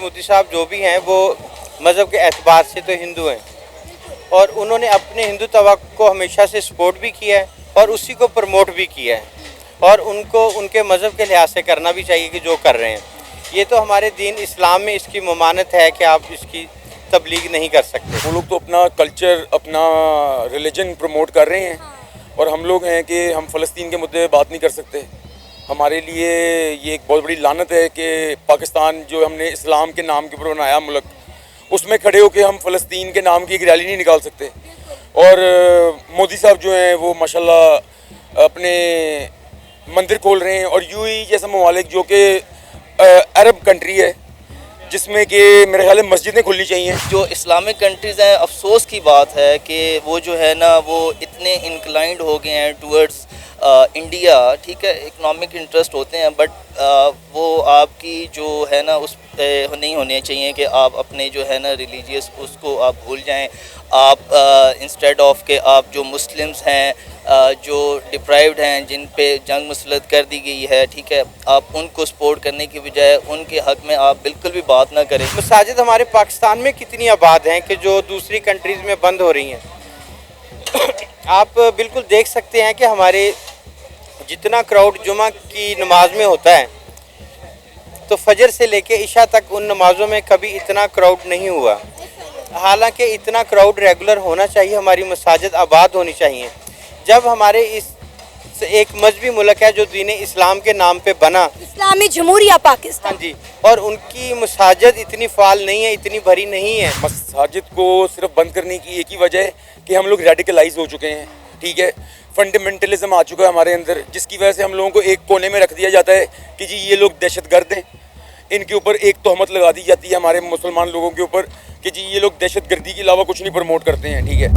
मोदी साहब जो भी हैं वो मज़हब के एतबार से तो हिंदू हैं और उन्होंने अपने हिंदुत्व को हमेशा से सपोर्ट भी किया है और उसी को प्रमोट भी किया है और उनको उनके मज़हब के लिहाज से करना भी चाहिए कि जो कर रहे हैं। ये तो हमारे दीन इस्लाम में इसकी ममानत है कि आप इसकी तबलीग नहीं कर सकते। वो लोग तो अपना कल्चर, अपना रिलीजन प्रमोट कर रहे हैं और हम लोग हैं कि हम फ़लस्तीन के मुद्दे बात नहीं कर सकते। हमारे लिए ये एक बहुत बड़ी लानत है कि पाकिस्तान जो हमने इस्लाम के नाम के ऊपर बनाया मुल्क, उसमें खड़े होकर हम फ़लस्तीन के नाम की एक रैली नहीं निकाल सकते। और मोदी साहब जो हैं वो माशाल्लाह अपने मंदिर खोल रहे हैं और यूएई जैसा ममालिक जो कि अरब कंट्री है जिसमें कि मेरे ख्याल में मस्जिदें खुलनी चाहिए। जो इस्लामिक कंट्रीज़ हैं, अफसोस की बात है कि वो जो है ना वो इतने इंक्लाइंड हो गए हैं टूवर्ड्स इंडिया। ठीक है, इकोनॉमिक इंटरेस्ट होते हैं बट वो आपकी जो है ना उस नहीं होने चाहिए कि आप अपने जो है ना रिलीजियस उसको आप भूल जाएं। आप इंस्टेड ऑफ के आप जो मुस्लिम्स हैं जो डिप्राइव्ड हैं, जिन पे जंग मुसलत कर दी गई है, ठीक है, आप उनको सपोर्ट करने की बजाय उनके हक़ में आप बिल्कुल भी बात ना करें। मसाजिद हमारे पाकिस्तान में कितनी आबाद हैं कि जो दूसरी कंट्रीज़ में बंद हो रही हैं। आप बिल्कुल देख सकते हैं कि हमारे जितना क्राउड जुमा की नमाज में होता है तो फजर से लेके इशा तक उन नमाज़ों में कभी इतना क्राउड नहीं हुआ। हालांकि इतना क्राउड रेगुलर होना चाहिए, हमारी मसाजिद आबाद होनी चाहिए। जब हमारे इस एक मजहबी मुल्क है जो दीन इस्लाम के नाम पे बना, इस्लामी जमहूरिया पाकिस्तान, हाँ जी, और उनकी मसाजिद इतनी फाल नहीं है, इतनी भरी नहीं है। मसाजिद को सिर्फ बंद करने की एक ही वजह है कि हम लोग रेडिकलाइज हो चुके हैं। ठीक है, फंडामेंटलिज्म आ चुका है हमारे अंदर, जिसकी वजह से हम लोगों को एक कोने में रख दिया जाता है कि जी ये लोग दहशतगर्द हैं। इनके ऊपर एक तोहमत लगा दी जाती है हमारे मुसलमान लोगों के ऊपर कि जी ये लोग दहशतगर्दी के अलावा कुछ नहीं प्रमोट करते हैं। ठीक है,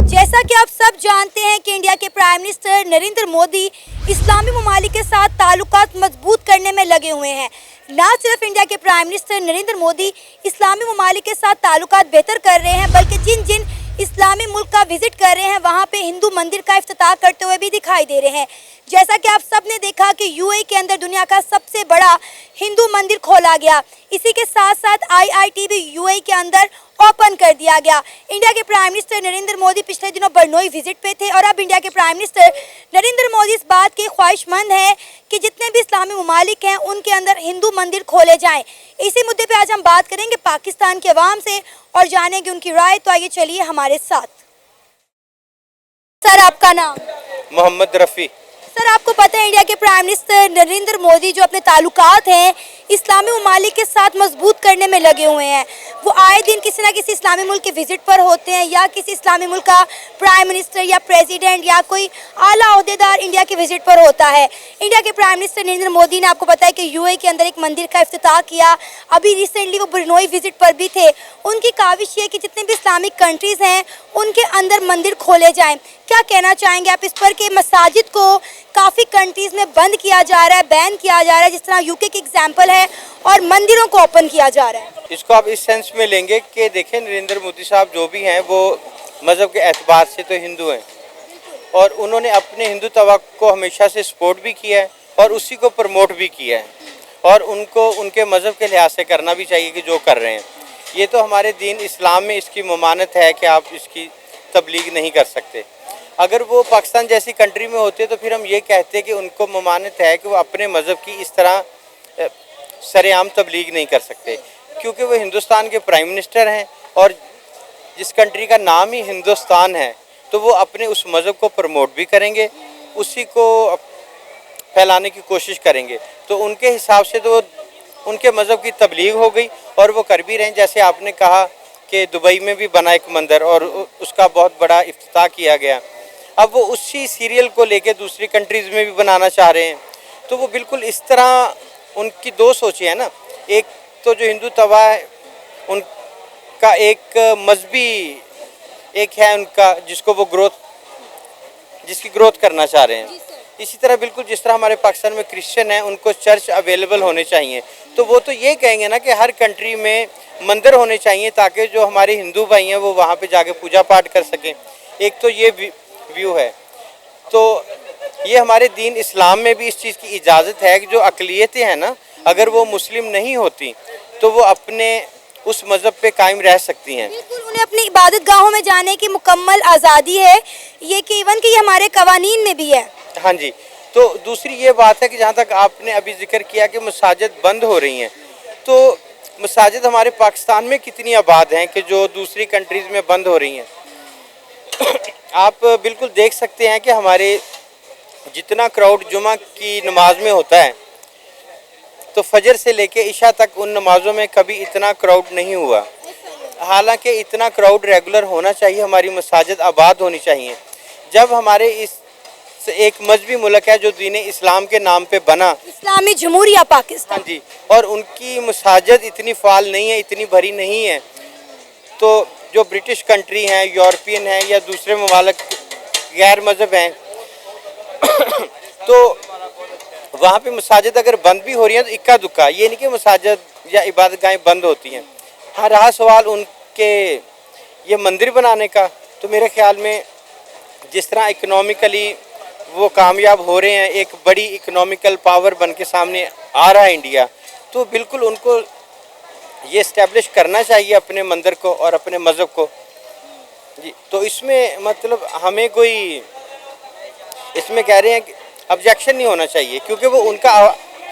जैसा कि आप सब जानते हैं कि इंडिया के प्राइम मिनिस्टर नरेंद्र मोदी इस्लामी ममालिक के साथ ताल्लुकात मजबूत करने में लगे हुए हैं। ना सिर्फ इंडिया के प्राइम मिनिस्टर नरेंद्र मोदी इस्लामी ममालिक के साथ ताल्लुकात बेहतर कर रहे हैं, बल्कि जिन जिन इस्लामी मुल्क का विजिट कर रहे हैं वहाँ पे हिंदू मंदिर का इफ्तिताह करते हुए भी दिखाई दे रहे हैं। जैसा कि आप सब ने देखा कि यूएई के अंदर दुनिया का सबसे बड़ा हिंदू मंदिर खोला गया। इसी के साथ साथ आईआईटी भी यूएई के अंदर ओपन कर दिया गया। इंडिया के प्राइम मिनिस्टर नरेंद्र मोदी पिछले दिनों बरनोई विजिट पे थे और अब इंडिया के प्राइम मिनिस्टर नरेंद्र मोदी इस बात के ख्वाहिशमंद हैं कि जितने भी इस्लामी ममालिक हैं उनके अंदर हिंदू मंदिर खोले जाएं। इसी मुद्दे पे आज हम बात करेंगे पाकिस्तान के अवाम से और जानेंगे उनकी राय। तो आइए चलिए हमारे साथ। सर, आपका नाम? मोहम्मद रफ़ी। सर, आपको पता है इंडिया के प्राइम मिनिस्टर नरेंद्र मोदी जो अपने ताल्लुकात हैं इस्लामी ममालिक के साथ मजबूत करने में लगे हुए हैं। वो आए दिन किसी ना किसी इस्लामी मुल्क के विजिट पर होते हैं या किसी इस्लामी मुल्क का प्राइम मिनिस्टर या प्रेसिडेंट या कोई आला ओहदेदार इंडिया के विजिट पर होता है। इंडिया के प्राइम मिनिस्टर नरेंद्र मोदी ने आपको पता है कि यूएई के अंदर एक मंदिर का इफ्तिताह किया। अभी रिसेंटली वो बरनोई विजिट पर भी थे। उनकी काविश ये है कि जितने भी इस्लामिक कंट्रीज़ हैं उनके अंदर मंदिर खोले जाएँ। क्या कहना चाहेंगे आप इस पर कि मसाजिद को काफ़ी कंट्रीज़ में बंद किया जा रहा है, बैन किया जा रहा है, जिस तरह यूके की एग्जांपल है, और मंदिरों को ओपन किया जा रहा है? इसको आप इस सेंस में लेंगे कि देखें नरेंद्र मोदी साहब जो भी हैं वो मज़हब के एतबार से तो हिंदू हैं और उन्होंने अपने हिंदुत्व को हमेशा से सपोर्ट भी किया है और उसी को प्रमोट भी किया है और उनको उनके मज़हब के लिहाज से करना भी चाहिए कि जो कर रहे हैं। ये तो हमारे दीन इस्लाम में इसकी ममानत है कि आप इसकी तबलीग नहीं कर सकते। अगर वो पाकिस्तान जैसी कंट्री में होते तो फिर हम ये कहते कि उनको ममानत है कि वो अपने मज़हब की इस तरह सरेआम तबलीग नहीं कर सकते, क्योंकि वो हिंदुस्तान के प्राइम मिनिस्टर हैं और जिस कंट्री का नाम ही हिंदुस्तान है तो वो अपने उस मज़हब को प्रमोट भी करेंगे, उसी को फैलाने की कोशिश करेंगे। तो उनके हिसाब से तो उनके मज़हब की तबलीग हो गई और वो कर भी रहे हैं। जैसे आपने कहा कि दुबई में भी बना एक मंदिर और उसका बहुत बड़ा इफ्तिताह किया गया। अब वो उसी सीरियल को लेके दूसरी कंट्रीज़ में भी बनाना चाह रहे हैं। तो वो बिल्कुल इस तरह उनकी दो सोचें हैं ना, एक तो जो हिंदू तवा है उनका एक मजहबी एक है उनका जिसको वो जिसकी ग्रोथ करना चाह रहे हैं। इसी तरह बिल्कुल जिस तरह हमारे पाकिस्तान में क्रिश्चियन हैं उनको चर्च अवेलेबल होने चाहिए, तो वो तो ये कहेंगे ना कि हर कंट्री में मंदिर होने चाहिए ताकि जो हमारे हिंदू भाई हैं वो वहाँ पे जाके पूजा पाठ कर सकें। एक तो ये व्यू है। तो ये हमारे दीन इस्लाम में भी इस चीज़ की इजाज़त है कि जो अक़लियतें हैं ना, अगर वो मुस्लिम नहीं होती तो वो अपने उस मज़हब पे कायम रह सकती हैं। बिल्कुल, उन्हें अपनी इबादत गाहों में जाने की मुकम्मल आज़ादी है, ये कि इवन कि ये हमारे कवानीन में भी है। हाँ जी। तो दूसरी ये बात है कि जहाँ तक आपने अभी जिक्र किया कि मसाजिद बंद हो रही हैं, तो मसाजिद हमारे पाकिस्तान में कितनी आबाद हैं कि जो दूसरी कंट्रीज़ में बंद हो रही हैं। आप बिल्कुल देख सकते हैं कि हमारे जितना क्राउड जुमा की नमाज में होता है, तो फजर से लेके इशा तक उन नमाज़ों में कभी इतना क्राउड नहीं हुआ। हालांकि इतना क्राउड रेगुलर होना चाहिए, हमारी मसाजिद आबाद होनी चाहिए। जब हमारे इस एक मजहबी मुल्क है जो दीन इस्लाम के नाम पे बना, इस्लामी जमहूरिया पाकिस्तान। हाँ जी, और उनकी मसाजिद इतनी फाल नहीं है, इतनी भरी नहीं है, तो जो ब्रिटिश कंट्री हैं, यूरोपियन हैं या दूसरे ममालिक गैर मज़हब हैं तो वहाँ पे मसाजिद अगर बंद भी हो रही हैं तो इक्का दुक्का, ये नहीं कि मसाजिद या इबादत गाहें बंद होती हैं। हाँ, रहा सवाल उनके ये मंदिर बनाने का, तो मेरे ख्याल में जिस तरह इकनॉमिकली वो कामयाब हो रहे हैं, एक बड़ी इकनॉमिकल पावर बन के सामने आ रहा है इंडिया, तो बिल्कुल उनको ये इस्टेब्लिश करना चाहिए अपने मंदिर को और अपने मज़हब को जी। तो इसमें मतलब हमें कोई इसमें कह रहे हैं कि ऑब्जेक्शन नहीं होना चाहिए, क्योंकि वो उनका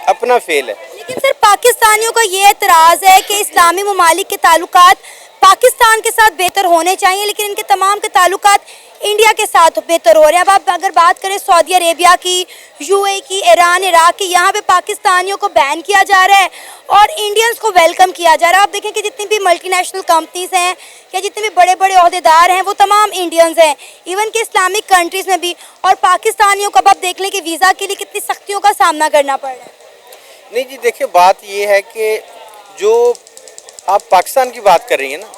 अपना फेल है। लेकिन सर, पाकिस्तानियों का ये एतराज़ है कि इस्लामी ममालिक के ताल्लुकात पाकिस्तान के साथ बेहतर होने चाहिए, लेकिन इनके तमाम के ताल्लुकात इंडिया के साथ बेहतर हो रहे हैं। अब आप अगर बात करें सऊदी अरेबिया की, यूएई की, ईरान, इराक की, यहाँ पे पाकिस्तानियों को बैन किया जा रहा है और इंडियंस को वेलकम किया जा रहा है। आप देखें कि जितनी भी मल्टीनेशनल कंपनीज हैं या जितने भी बड़े बड़े ओहदेदार हैं वो तमाम इंडियंस हैं, इवन कि इस्लामिक कंट्रीज़ में भी। और पाकिस्तानियों को अब आप देख लें कि वीज़ा के लिए कितनी सख्तियों का सामना करना पड़ रहा है। नहीं जी, देखिए बात ये है कि जो आप पाकिस्तान की बात कर रही हैं ना,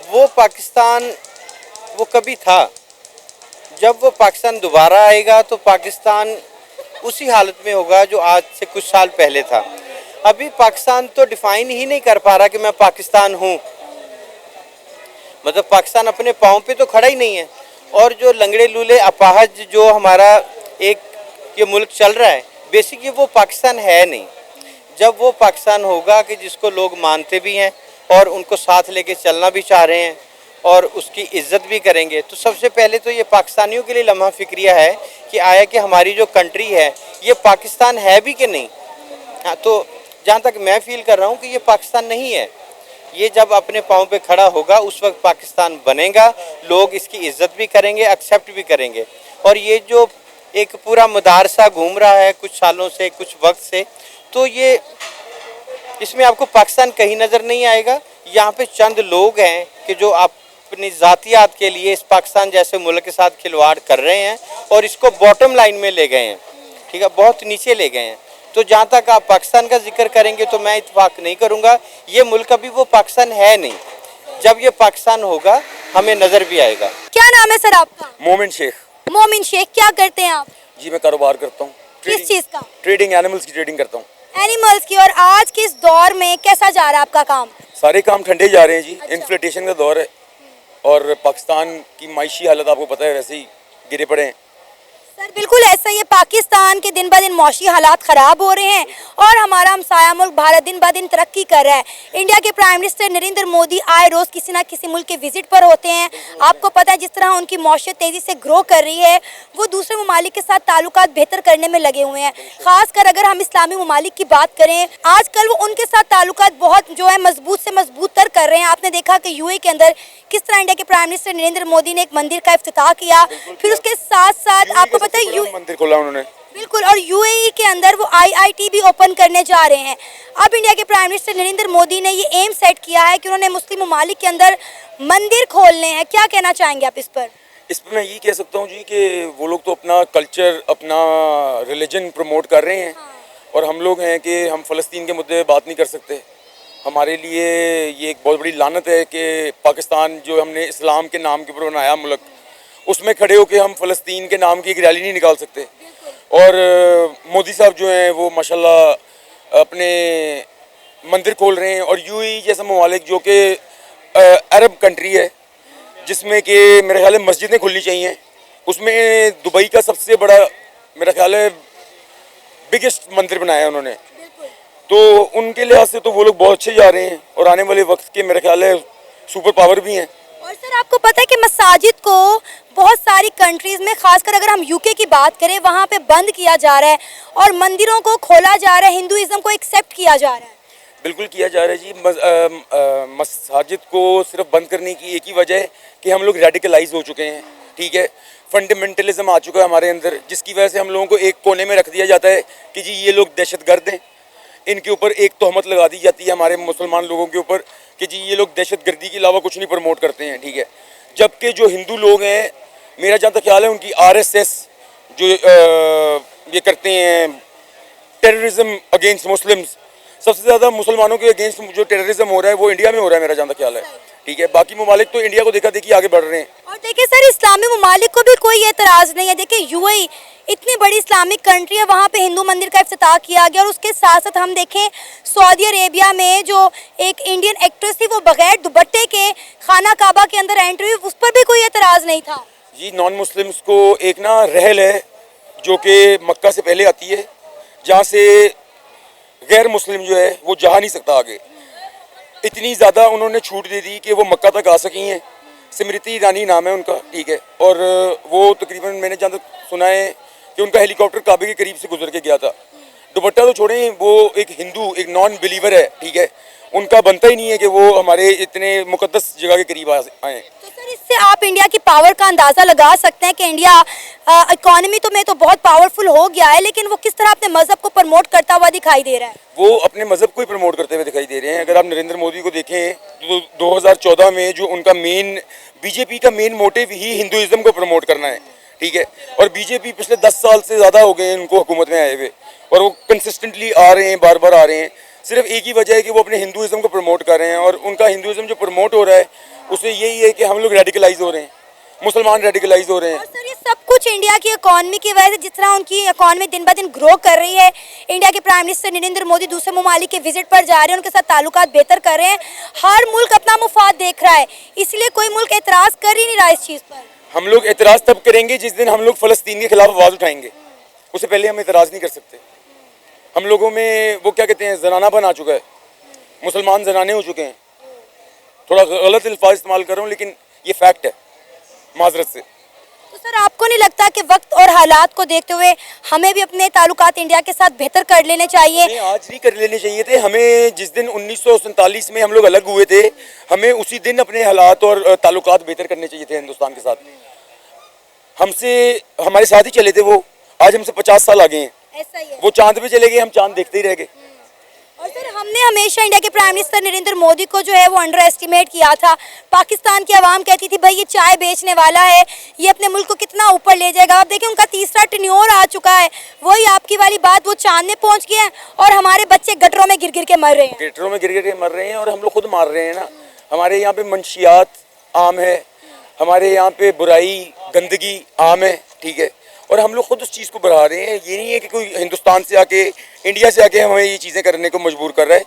वो पाकिस्तान वो कभी था। जब वो पाकिस्तान दोबारा आएगा तो पाकिस्तान उसी हालत में होगा जो आज से कुछ साल पहले था। अभी पाकिस्तान तो डिफाइन ही नहीं कर पा रहा कि मैं पाकिस्तान हूँ, मतलब पाकिस्तान अपने पाँव पे तो खड़ा ही नहीं है। और जो लंगड़े लूले अपाहज जो हमारा एक ये मुल्क चल रहा है, बेसिकली वो पाकिस्तान है नहीं। जब वो पाकिस्तान होगा कि जिसको लोग मानते भी हैं और उनको साथ लेके चलना भी चाह रहे हैं और उसकी इज्जत भी करेंगे, तो सबसे पहले तो ये पाकिस्तानियों के लिए लम्हा फिक्रिया है कि आया कि हमारी जो कंट्री है ये पाकिस्तान है भी कि नहीं। हाँ, तो जहाँ तक मैं फील कर रहा हूँ कि ये पाकिस्तान नहीं है। ये जब अपने पाँव पे खड़ा होगा उस वक्त पाकिस्तान बनेगा, लोग इसकी इज्जत भी करेंगे, एक्सेप्ट भी करेंगे। और ये जो एक पूरा मदारसा घूम रहा है कुछ सालों से, कुछ वक्त से, तो ये इसमें आपको पाकिस्तान कहीं नज़र नहीं आएगा। यहाँ पे चंद लोग हैं कि जो अपनी ज़ातियात के लिए इस पाकिस्तान जैसे मुल्क के साथ खिलवाड़ कर रहे हैं और इसको बॉटम लाइन में ले गए हैं, ठीक है, बहुत नीचे ले गए हैं। तो जहाँ तक आप पाकिस्तान का जिक्र करेंगे तो मैं इत्तेफाक नहीं करूँगा। ये मुल्क अभी वो पाकिस्तान है नहीं, जब ये पाकिस्तान होगा हमें नज़र भी आएगा। क्या नाम है सर आपका? मोमिन शेख। मोमिन शेख, क्या करते हैं आप? जी मैं कारोबार करता हूँ। किस चीज़ का? ट्रेडिंग, एनिमल्स की ट्रेडिंग करता हूँ। एनिमल्स की। और आज के इस दौर में कैसा जा रहा है आपका काम? सारे काम ठंडे जा रहे हैं जी। इन्फ्लेटेशन का दौर है और पाकिस्तान की माशी हालत आपको पता है, वैसे ही गिरे पड़े हैं। सर बिल्कुल ऐसा ही है, पाकिस्तान के दिन ब दिन मौशी हालात ख़राब हो रहे हैं और हमारा हमसाया मुल्क भारत दिन ब दिन तरक्की कर रहा है। इंडिया के प्राइम मिनिस्टर नरेंद्र मोदी आए रोज़ किसी ना किसी मुल्क के विजिट पर होते हैं। आपको पता है जिस तरह उनकी मौशियत तेज़ी से ग्रो कर रही है, वो दूसरे ममालिक के साथ ताल्लुकात बेहतर करने में लगे हुए हैं। ख़ासकर अगर हम इस्लामी ममालिक की बात करें, आजकल वो उनके साथ ताल्लुकात बहुत जो है मजबूत से मजबूत तर कर रहे हैं। आपने देखा कि यूएई के अंदर किस तरह इंडिया के प्राइम मिनिस्टर नरेंद्र मोदी ने एक मंदिर का इफ्तिताह किया, फिर उसके साथ साथ आपको पता है मंदिर खोला उन्होंने, बिल्कुल, और यूएई के अंदर वो आईआईटी भी ओपन करने जा रहे हैं। अब इंडिया के प्राइम मिनिस्टर नरेंद्र मोदी ने ये एम सेट किया है कि उन्होंने मुस्लिम ममालिक के अंदर मंदिर खोलने हैं। क्या कहना चाहेंगे आप इस पर? इस पर मैं ये कह सकता हूँ जी कि वो लोग तो अपना कल्चर, अपना रिलीजन प्रमोट कर रहे हैं और हम लोग हैं कि हम फ़लस्तीन के मुद्दे बात नहीं कर सकते। हमारे लिए ये एक बहुत बड़ी लानत है कि पाकिस्तान जो हमने इस्लाम के नाम के ऊपर बनाया मुल्क, उसमें खड़े होकर हम फ़लस्तीन के नाम की एक रैली नहीं निकाल सकते। और मोदी साहब जो हैं वो माशाल्लाह अपने मंदिर खोल रहे हैं। और यूएई जैसा ममालिक जो कि अरब कंट्री है, जिसमें कि मेरे ख्याल है मस्जिदें खुलनी चाहिए, उसमें दुबई का सबसे बड़ा मेरा ख्याल है बिगेस्ट मंदिर बनाया है उन्होंने। तो उनके लिहाज से तो वो लोग बहुत अच्छे जा रहे हैं और आने वाले वक्त के मेरे ख्याल है सुपर पावर भी हैं। और सर आपको पता है कि मसाजिद को बहुत सारी कंट्रीज में, खासकर अगर हम यूके की बात करें, वहाँ पे बंद किया जा रहा है और मंदिरों को खोला जा रहा है, हिंदुइज्म को एक्सेप्ट किया जा रहा है। बिल्कुल किया जा रहा है जी। मसाजिद को सिर्फ बंद करने की एक ही वजह है कि हम लोग रेडिकलाइज हो चुके हैं, ठीक है। फंडामेंटलिज्म आ चुका है हमारे अंदर, जिसकी वजह से हम लोगों को एक कोने में रख दिया जाता है कि जी ये लोग दहशतगर्द हैं। इनके ऊपर एक तोहमत लगा दी जाती है हमारे मुसलमान लोगों के ऊपर कि जी ये लोग दहशतगर्दी के अलावा कुछ नहीं प्रमोट करते हैं, ठीक है। जबकि जो हिंदू लोग हैं, मेरा जहाँ तक ख्याल है, उनकी आरएसएस जो ये करते हैं टेररिज्म अगेंस्ट मुस्लिम्स, सबसे ज़्यादा मुसलमानों के अगेंस्ट जो टेररिज्म हो रहा है वो इंडिया में हो रहा है, मेरा जहाँ तक ख्याल है, ठीक है। बाकी ममालिक तो इंडिया को देखा देखी आगे बढ़ रहे हैं। और देखिए सर, इस्लामी ममालिक को भी कोई एतराज़ नहीं है। देखिए यूएई इतनी बड़ी इस्लामिक कंट्री है, वहाँ पे हिंदू मंदिर का इफ्तिताह किया गया और उसके साथ साथ हम देखें सऊदी अरेबिया में जो एक इंडियन एक्ट्रेस थी वो बगैर दुपट्टे के खाना काबा के अंदर एंट्री हुई, उस पर भी कोई एतराज़ नहीं था। जी नॉन मुस्लिम्स को एक ना रहल है जो कि मक्का से पहले आती है, जहाँ से गैर मुस्लिम जो है वो जा नहीं सकता आगे। इतनी ज़्यादा उन्होंने छूट दे दी कि वो मक्का तक आ सकी हैं। स्मृति ईरानी नाम है उनका, ठीक है। और वो तकरीबन मैंने जहाँ तक सुना है कि उनका हेलीकॉप्टर काबे के करीब से गुजर के गया था। दुपट्टा तो छोड़ें, वो एक हिंदू, एक नॉन बिलीवर है, ठीक है। उनका बनता ही नहीं है कि वो हमारे इतने मुकद्दस जगह के करीब आए। तो सर इससे आप इंडिया की पावर का अंदाज़ा लगा सकते हैं कि इंडिया इकोनॉमी तो में तो बहुत पावरफुल हो गया है, लेकिन वो किस तरह अपने मज़हब को प्रमोट करता हुआ दिखाई दे रहा है। वो अपने मज़हब को ही प्रमोट करते हुए दिखाई दे रहे हैं। अगर आप नरेंद्र मोदी को देखें तो 2014 में जो उनका मेन, बीजेपी का मेन मोटिव ही हिंदुइज्म को प्रमोट करना है, ठीक है। और बीजेपी पिछले 10 साल से ज़्यादा हो गए हैं उनको हुकूमत में आए हुए, और वो कंसिस्टेंटली आ रहे हैं, बार बार आ रहे हैं। सिर्फ एक ही वजह है कि वो अपने हिंदुइज्म को प्रमोट कर रहे हैं, और उनका हिंदुइज्म जो प्रमोट हो रहा है उससे यही है कि हम लोग रेडिकलाइज हो रहे हैं, मुसलमान रेडिकलाइज हो रहे हैं। और सर ये सब कुछ इंडिया की इकॉनमी की वजह से, जिस तरह उनकी इकॉनमी दिन ब दिन ग्रो कर रही है, इंडिया के प्राइम मिनिस्टर नरेंद्र मोदी दूसरे ममालिक के विजिट पर जा रहे हैं, उनके साथ ताल्लुकात बेहतर कर रहे हैं। हर मुल्क अपना मुफाद देख रहा है, इसलिए कोई मुल्क एतराज़ कर ही नहीं रहा इस चीज़ पर। हम लोग एतराज़ तब करेंगे जिस दिन हम लोग फ़लस्तीन के खिलाफ आवाज़ उठाएंगे, उससे पहले हम एतराज़ नहीं कर सकते। हम लोगों में वो क्या कहते हैं, जनानापन आ चुका है, मुसलमान जनाने हो चुके हैं। थोड़ा गलत अल्फाज इस्तेमाल कर रहा हूँ, लेकिन ये फैक्ट है, माजरत से। तो सर आपको नहीं लगता कि वक्त और हालात को देखते हुए हमें भी अपने ताल्लुकात इंडिया के साथ बेहतर कर लेने चाहिए? हमें आज नहीं कर लेने चाहिए थे। हमें जिस दिन 1947 में हम लोग अलग हुए थे, हमें उसी दिन अपने हालात और ताल्लुकात बेहतर करने चाहिए थे हिंदुस्तान के साथ। हमसे, हमारे साथ ही चले थे वो, आज हमसे 50 साल आगे हैं। ऐसा ही है। वो चांद पे चले गए, हम चांद देखते ही रह गए। और सर हमने हमेशा इंडिया के प्राइम मिनिस्टर नरेंद्र मोदी को जो है वो अंडर एस्टिमेट किया था। पाकिस्तान की आवाम कहती थी भाई ये चाय बेचने वाला है, ये अपने मुल्क को कितना ऊपर ले जाएगा। आप देखिए उनका तीसरा टेन्योर आ चुका है, वही आपकी वाली बात, वो चांद में पहुंच गए हैं और हमारे बच्चे गटरों में गिर गिर के मर रहे हैं। गटरों में गिर गिर के मर रहे हैं और हम लोग खुद मार रहे हैं ना। हमारे यहाँ पे मंशियात आम है, हमारे यहाँ पे बुराई गंदगी आम है, ठीक है। और हम लोग खुद उस चीज़ को बढ़ा रहे हैं। ये नहीं है कि कोई हिंदुस्तान से आके, इंडिया से आके हमें ये चीज़ें करने को मजबूर कर रहा है।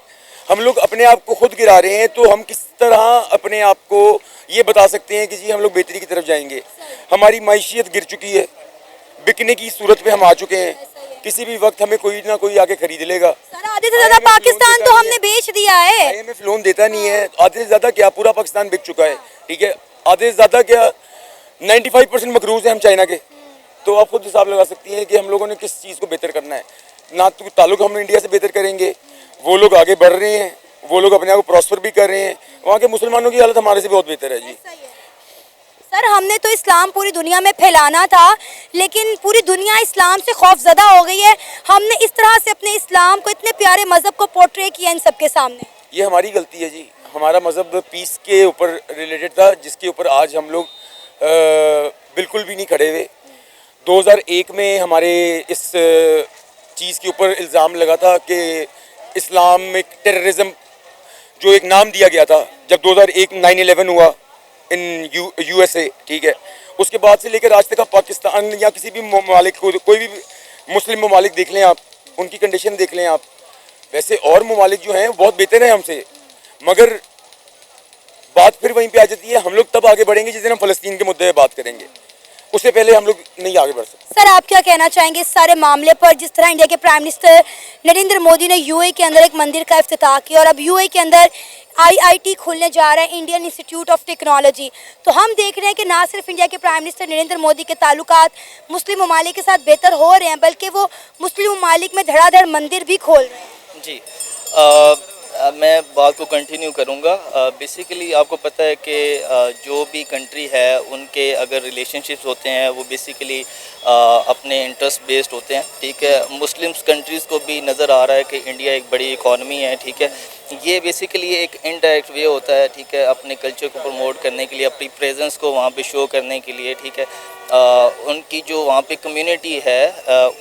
हम लोग अपने आप को खुद गिरा रहे हैं। तो हम किस तरह अपने आप को ये बता सकते हैं कि जी हम लोग बेहतरी की तरफ जाएंगे। हमारी माइशियत गिर चुकी है, बिकने की सूरत पे हम आ चुके हैं। किसी भी वक्त हमें कोई ना कोई आके खरीद लेगा। सर आधे से ज़्यादा पाकिस्तान तो हमने बेच दिया है। IMF लोन देता नहीं है। आधे से ज़्यादा क्या, पूरा पाकिस्तान बिक चुका है, ठीक है। आधे से ज़्यादा क्या, 95% मकरूज है हम चाइना के। तो आप खुद हिसाब लगा सकती हैं कि हम लोगों ने किस चीज़ को बेहतर करना है। ना तो ताल्लुक हम इंडिया से बेहतर करेंगे, वो लोग आगे बढ़ रहे हैं, वो लोग अपने आप को प्रॉस्पर भी कर रहे हैं। वहाँ के मुसलमानों की हालत हमारे से बहुत बेहतर है जी। सर हमने तो इस्लाम पूरी दुनिया में फैलाना था, लेकिन पूरी दुनिया इस्लाम से खौफजदा हो गई है। हमने इस तरह से अपने इस्लाम को, इतने प्यारे मज़हब को पोर्ट्रे किया इन सबके सामने। ये हमारी गलती है जी। हमारा मज़हब पीस के ऊपर रिलेटेड था, जिसके ऊपर आज हम लोग बिल्कुल भी नहीं खड़े हुए। 2001 में हमारे इस चीज़ के ऊपर इल्ज़ाम लगा था कि इस्लामिक टेररिज्म जो एक नाम दिया गया था, जब 2001 9/11 हुआ इन USA, ठीक है। उसके बाद से लेकर आज तक आप पाकिस्तान या किसी भी ममालिक को, कोई भी मुस्लिम ममालिक देख लें आप, उनकी कंडीशन देख लें आप। वैसे और ममालिक जो हैं बहुत बेहतर हैं हमसे, मगर बात फिर वहीं पे आ जाती है। हम लोग तब आगे बढ़ेंगे जिस दिन हम फ़लस्तीन के मुद्दे पे बात करेंगे। उससे पहले हम लोग नहीं आगे बढ़ सकते। सर आप क्या कहना चाहेंगे इस सारे मामले पर, जिस तरह इंडिया के प्राइम मिनिस्टर नरेंद्र मोदी ने यूएई के अंदर एक मंदिर का इफ्तिताह किया और अब यूएई के अंदर आईआईटी खुलने जा रहा है, इंडियन इंस्टीट्यूट ऑफ टेक्नोलॉजी, तो हम देख रहे हैं कि ना सिर्फ इंडिया के प्राइम मिनिस्टर नरेंद्र मोदी के ताल्लुकात मुस्लिम ममालिक के साथ बेहतर हो रहे हैं, बल्कि वो मुस्लिम ममालिक में धड़ाधड़ मंदिर भी खोल रहे हैं। जी मैं बात को कंटिन्यू करूँगा। बेसिकली आपको पता है कि जो भी कंट्री है उनके अगर रिलेशनशिप्स होते हैं वो बेसिकली अपने इंटरेस्ट बेस्ड होते हैं, ठीक है। मुस्लिम्स कंट्रीज़ को भी नज़र आ रहा है कि इंडिया एक बड़ी इकॉनमी है, ठीक है। ये बेसिकली एक इनडायरेक्ट वे होता है, ठीक है, अपने कल्चर को प्रमोट करने के लिए, अपनी प्रेजेंस को वहाँ पे शो करने के लिए, ठीक है। उनकी जो वहाँ पे कम्युनिटी है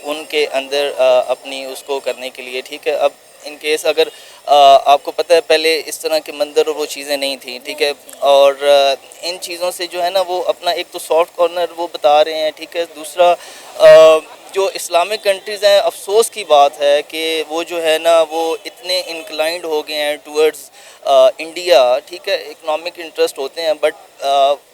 उनके अंदर अपनी उसको करने के लिए, ठीक है। अब इन केस अगर आपको पता है पहले इस तरह के मंदिर और वो चीज़ें नहीं थी, ठीक है, और इन चीज़ों से जो है ना वो अपना एक तो सॉफ्ट कॉर्नर वो बता रहे हैं, ठीक है। दूसरा जो इस्लामिक कंट्रीज़ हैं, अफसोस की बात है कि वो जो है ना वो इतने इंक्लाइंड हो गए हैं टूवर्ड्स इंडिया, ठीक है। इकोनॉमिक इंटरेस्ट होते हैं बट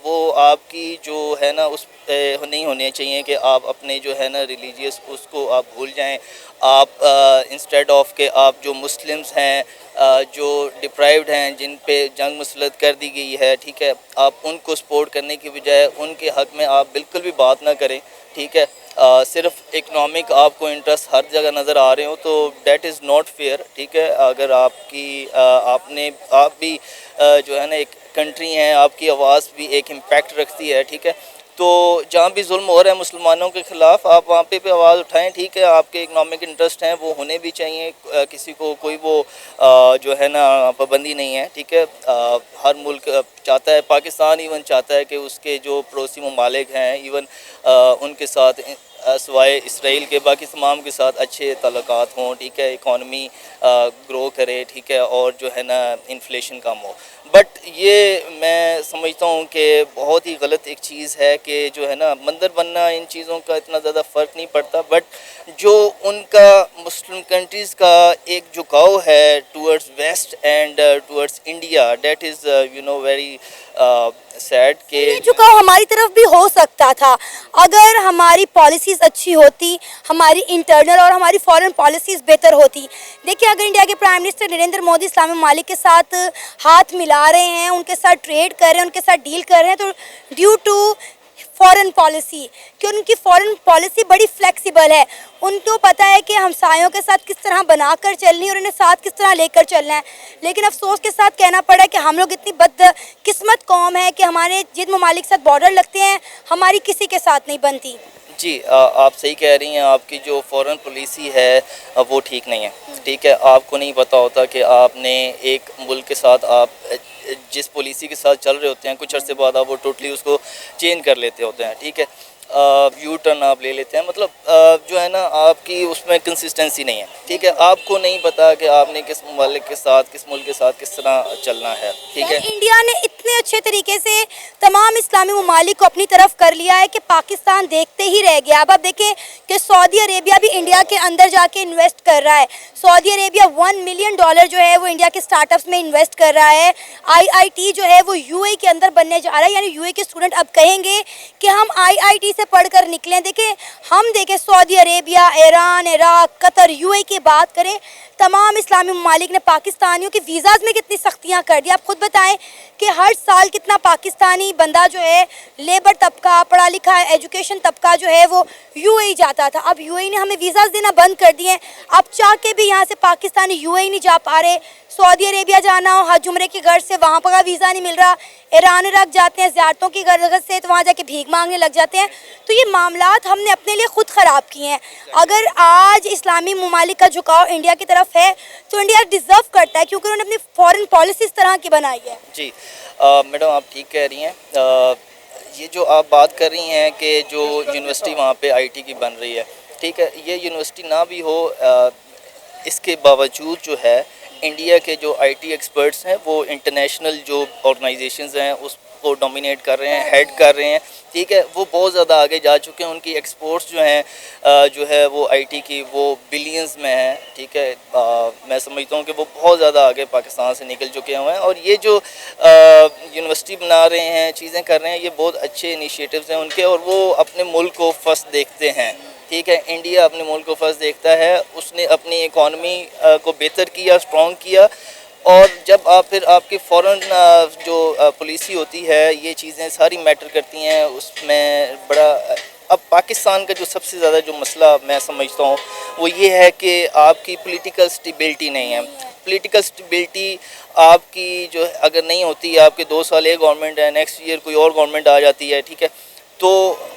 वो आपकी जो है ना उस नहीं होने चाहिए कि आप अपने जो है ना रिलीजियस उसको आप भूल जाएं। आप इंस्टेड ऑफ के आप जो मुस्लिम्स हैं जो डिप्राइव्ड हैं, जिन पे जंग मुसलत कर दी गई है, ठीक है, आप उनको सपोर्ट करने की बजाय उनके हक़ में आप बिल्कुल भी बात ना करें, ठीक है। सिर्फ इकनॉमिक आपको इंटरेस्ट हर जगह नज़र आ रहे हो तो डेट इज़ नॉट फेयर, ठीक है। अगर आपकी आप भी जो है ना एक कंट्री हैं, आपकी आवाज़ भी एक इम्पैक्ट रखती है, ठीक है। तो जहाँ भी जुल्म हो रहा है मुसलमानों के ख़िलाफ़ आप वहाँ पे आवाज़ उठाएं, ठीक है। आपके इकनॉमिक इंटरेस्ट हैं वो होने भी चाहिए, किसी को कोई वो जो है ना पाबंदी नहीं है, ठीक है। हर मुल्क चाहता है, पाकिस्तान इवन चाहता है कि उसके जो पड़ोसी ममालिक हैं इवन उनके साथ सवाए इसराइल के बाकी तमाम के साथ अच्छे ताल्लुकात हों, ठीक है। इकॉनमी ग्रो करे, ठीक है, और जो है ना इन्फ्लेशन कम हो। बट ये मैं समझता हूँ कि बहुत ही गलत एक चीज़ है कि जो है ना मंदिर बनना, इन चीज़ों का इतना ज़्यादा फ़र्क नहीं पड़ता, बट जो उनका मुस्लिम कंट्रीज़ का एक झुकाव है towards west and towards India, that is you know very sad के ये झुकाव हमारी तरफ भी हो सकता था अगर हमारी पॉलिसीज़ अच्छी होती, हमारी इंटरनल और हमारी फॉरेन पॉलिसीज़ बेहतर होती। देखिए अगर इंडिया के प्राइम मिनिस्टर नरेंद्र मोदी इस्लामी ममालिक के साथ हाथ मिला रहे हैं, उनके साथ ट्रेड कर रहे हैं, उनके साथ डील कर रहे हैं, तो ड्यू टू फॉरेन पॉलिसी, कि उनकी फॉरेन पॉलिसी बड़ी फ्लेक्सिबल है। उनको पता है कि हमसायों के साथ किस तरह बनाकर चलनी है और उन्हें साथ किस तरह लेकर चलना है। लेकिन अफसोस के साथ कहना पड़ा कि हम लोग इतनी बदकिस्मत कौम है कि हमारे जिन ममालिक के साथ बॉर्डर लगते हैं हमारी किसी के साथ नहीं बनती। जी आप सही कह रही हैं। आपकी जो फॉरेन पॉलिसी है वो ठीक नहीं है, ठीक है। आपको नहीं पता होता कि आपने एक मुल्क के साथ आप जिस पॉलिसी के साथ चल रहे होते हैं कुछ अर्से बाद आप वो टोटली उसको चेंज कर लेते होते हैं, ठीक है। यू टर्न आप ले लेते हैं, मतलब जो है ना आपकी उसमें कंसिस्टेंसी नहीं है, ठीक है। आपको नहीं पता कि आपने किस ममालिक के साथ, किस मुल्क के साथ किस तरह चलना है, ठीक है। इंडिया ने इतने अच्छे तरीके से तमाम इस्लामी ममालिक को अपनी तरफ कर लिया है कि पाकिस्तान देखते ही रह गया। अब आप देखें कि सऊदी अरेबिया भी इंडिया के अंदर जाके इन्वेस्ट कर रहा है। सऊदी अरेबिया $1 मिलियन जो है वो इंडिया के स्टार्टअप्स में इन्वेस्ट कर रहा है। IIT जो है वो यूएई के अंदर बनने जा रहा है, यानी यूएई के स्टूडेंट अब कहेंगे कि हम IIT से पढ़कर निकलें। देखें हम देखें Saudi Arabia, Iran, Iraq, Qatar, UAE की बात करें, तमाम इस्लामी ममालिक ने पाकिस्तानियों के वीज़ाज़ में कितनी सख्तियां कर दी। आप खुद बताएं कि हर साल कितना पाकिस्तानी बंदा जो है लेबर तबका, पढ़ा लिखा एजुकेशन तबका जो है वो यूएई जाता था। अब यूएई ने हमें वीज़ाज़ देना बंद कर दिए हैं। अब चाह के भी यहाँ से पाकिस्तानी यूएई नहीं जा पा रहे। सऊदी अरेबिया जाना हो हज उम्रे की गर्ज से वहाँ पर वीज़ा नहीं मिल रहा। ईरान इराक जाते हैं ज़ियारतों की गर्ज से तो वहाँ जाके भीख मांगने लग जाते हैं। तो ये मामलात हमने अपने लिए ख़ुद ख़राब किए हैं। अगर आज इस्लामी ममालिक का झुकाव इंडिया की तरफ है तो इंडिया डिज़र्व करता है क्योंकि उन्होंने अपनी फॉरेन पॉलिसी इस तरह की बनाई है। जी मैडम आप ठीक कह रही हैं। ये जो आप बात कर रही हैं कि जो यूनिवर्सिटी वहाँ पे आईटी की बन रही है, ठीक है, ये यूनिवर्सिटी ना भी हो इसके बावजूद जो है इंडिया के जो आईटी एक्सपर्ट्स हैं वो इंटरनेशनल जो ऑर्गेनाइजेशंस हैं को डोमिनेट कर रहे हैं, हेड कर रहे हैं, ठीक है। वो बहुत ज़्यादा आगे जा चुके हैं, उनकी एक्सपोर्ट्स जो हैं जो है वो आईटी की वो बिलियंस में है, ठीक है। मैं समझता हूँ कि वो बहुत ज़्यादा आगे पाकिस्तान से निकल चुके हुए हैं। और ये जो यूनिवर्सिटी बना रहे हैं, चीज़ें कर रहे हैं, ये बहुत अच्छे इनिशिएटिव्स हैं उनके, और वो अपने मुल्क को फर्स्ट देखते हैं, ठीक है। इंडिया अपने मुल्क को फर्स्ट देखता है, उसने अपनी इकॉनमी को बेहतर किया, स्ट्रॉन्ग किया। और जब आप फिर आपकी फ़ॉरेन जो पॉलिसी होती है, ये चीज़ें सारी मैटर करती हैं उसमें बड़ा। अब पाकिस्तान का जो सबसे ज़्यादा जो मसला मैं समझता हूँ वो ये है कि आपकी पॉलिटिकल स्टेबिलिटी नहीं है। पॉलिटिकल स्टेबिलिटी आपकी जो अगर नहीं होती, आपके 2 साल एक गवर्नमेंट है, नेक्स्ट ईयर कोई और गवर्नमेंट आ जाती है, ठीक है, तो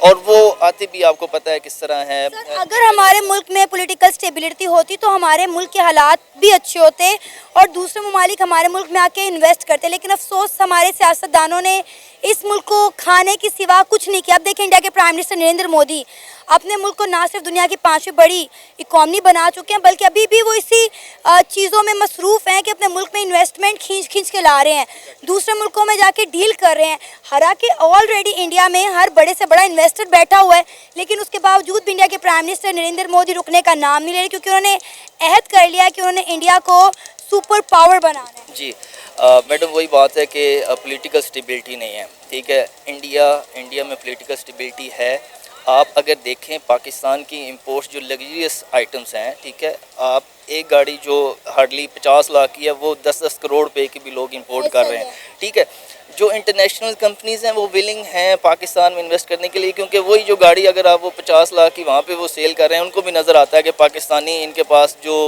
और वो आते भी आपको पता है किस तरह है। सर, अगर हमारे मुल्क में पॉलिटिकल स्टेबिलिटी होती तो हमारे मुल्क के हालात भी अच्छे होते और दूसरे ममालिक हमारे मुल्क में आके इन्वेस्ट करते, लेकिन अफसोस हमारे सियासतदानों ने इस मुल्क को खाने के सिवा कुछ नहीं किया। अब देखिए, इंडिया के प्राइम मिनिस्टर नरेंद्र मोदी अपने मुल्क को ना सिर्फ दुनिया की 5वीं बड़ी इकॉनमी बना चुके हैं, बल्कि अभी भी वो इसी चीज़ों में मसरूफ़ हैं कि अपने मुल्क में इन्वेस्टमेंट खींच के ला रहे हैं, दूसरे मुल्कों में जाके डील कर रहे हैं। हालांकि ऑलरेडी इंडिया में हर बड़े से बड़ा इन्वेस्टर बैठा हुआ है, लेकिन उसके बावजूद भी इंडिया के प्राइम मिनिस्टर नरेंद्र मोदी रुकने का नाम नहीं ले रहे, क्योंकि उन्होंने अहद कर लिया कि उन्होंने इंडिया को सुपर पावर बनाना है। जी मैडम, वही बात है कि पॉलिटिकल स्टेबिलिटी नहीं है, ठीक है। इंडिया में पॉलिटिकल स्टेबिलिटी है। आप अगर देखें पाकिस्तान की इंपोर्ट्स जो लग्जरियस आइटम्स हैं, ठीक है, आप एक गाड़ी जो हार्डली 50 लाख की है वो 10-10 करोड़ रुपए की भी लोग इंपोर्ट कर रहे हैं, ठीक है। जो इंटरनेशनल कंपनीज़ हैं वो विलिंग हैं पाकिस्तान में इन्वेस्ट करने के लिए, क्योंकि वही जो गाड़ी अगर आप वो 50 लाख की वहाँ पे वो सेल कर रहे हैं, उनको भी नज़र आता है कि पाकिस्तानी इनके पास जो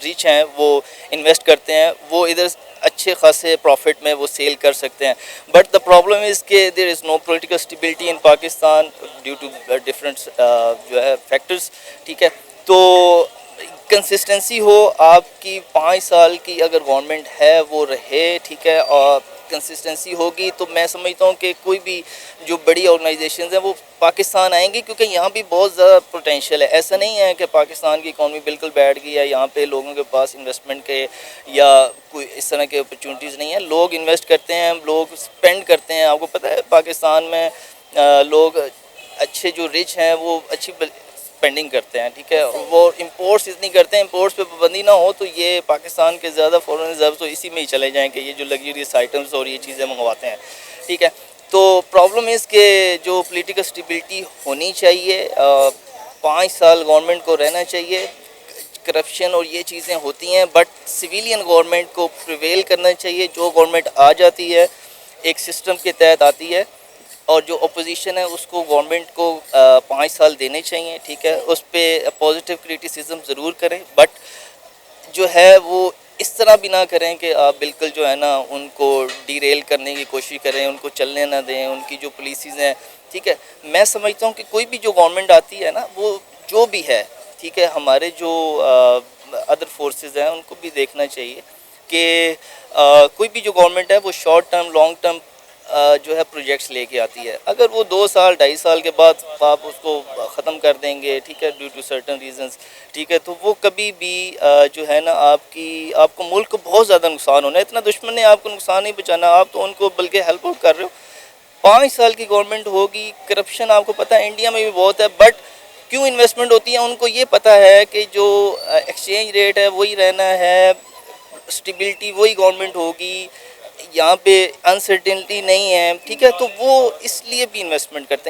रिच हैं वो इन्वेस्ट करते हैं, वो इधर अच्छे खासे प्रॉफिट में वो सेल कर सकते हैं। बट द प्रॉब्लम इज़ के there is no political stability in Pakistan due to different जो है फैक्टर्स, ठीक है। तो कंसिस्टेंसी हो, आपकी 5 साल की अगर गवर्नमेंट है वो रहे, ठीक है, और कंसिस्टेंसी होगी तो मैं समझता हूँ कि कोई भी जो बड़ी ऑर्गेनाइजेशंस हैं वो पाकिस्तान आएंगी, क्योंकि यहाँ भी बहुत ज़्यादा पोटेंशियल है। ऐसा नहीं है कि पाकिस्तान की इकॉनमी बिल्कुल बैठ गई है, यहाँ पे लोगों के पास इन्वेस्टमेंट के या कोई इस तरह के अपॉर्चुनिटीज़ नहीं है। लोग इन्वेस्ट करते हैं, लोग स्पेंड करते हैं। आपको पता है पाकिस्तान में लोग अच्छे जो रिच हैं वो अच्छी स्पेंडिंग करते हैं, ठीक है। वो इंपोर्ट्स इतनी करते हैं, इंपोर्ट्स पे पाबंदी ना हो तो ये पाकिस्तान के ज़्यादा फॉरेन रिजर्व तो इसी में ही चले जाएँ कि ये जो लग्जरियस आइटम्स और ये चीज़ें मंगवाते हैं, ठीक है। तो प्रॉब्लम इज़ के जो पॉलिटिकल स्टेबिलिटी होनी चाहिए, 5 साल गवर्नमेंट को रहना चाहिए। करप्शन और ये चीज़ें होती हैं, बट सिविलियन गवर्नमेंट को प्रिवेल करना चाहिए। जो गवर्नमेंट आ जाती है एक सिस्टम के तहत आती है, और जो अपोजिशन है उसको गवर्नमेंट को 5 साल देने चाहिए, ठीक है। उस पर पॉजिटिव क्रिटिसिज्म ज़रूर करें, बट जो है वो इस तरह भी ना करें कि आप बिल्कुल जो है ना उनको डीरेल करने की कोशिश करें, उनको चलने ना दें, उनकी जो पॉलिसीज़ हैं, ठीक है। मैं समझता हूँ कि कोई भी जो गवर्नमेंट आती है ना, वो जो भी है, ठीक है, हमारे जो अदर फोर्सेस हैं उनको भी देखना चाहिए कि कोई भी जो गवर्नमेंट है वो शॉर्ट टर्म लॉन्ग टर्म जो है प्रोजेक्ट्स लेके आती है। अगर वो 2 साल 2.5 साल के बाद आप उसको ख़त्म कर देंगे, ठीक है, ड्यू टू सर्टन रीजंस, ठीक है, तो वो कभी भी जो है ना आपको मुल्क को बहुत ज़्यादा नुकसान होना है। इतना दुश्मन ने आपको नुकसान नहीं पहुँचाना, आप तो उनको बल्कि हेल्प आउट कर रहे हो। 5 साल की गवर्नमेंट होगी, करप्शन आपको पता है इंडिया में भी बहुत है, बट क्यों इन्वेस्टमेंट होती है उनको ये पता है कि जो एक्सचेंज रेट है वही रहना है, स्टेबिलिटी वही गवर्नमेंट होगी, यहाँ पे अनसर्टेनिटी नहीं है, ठीक है, तो वो इसलिए भी इन्वेस्टमेंट करते हैं।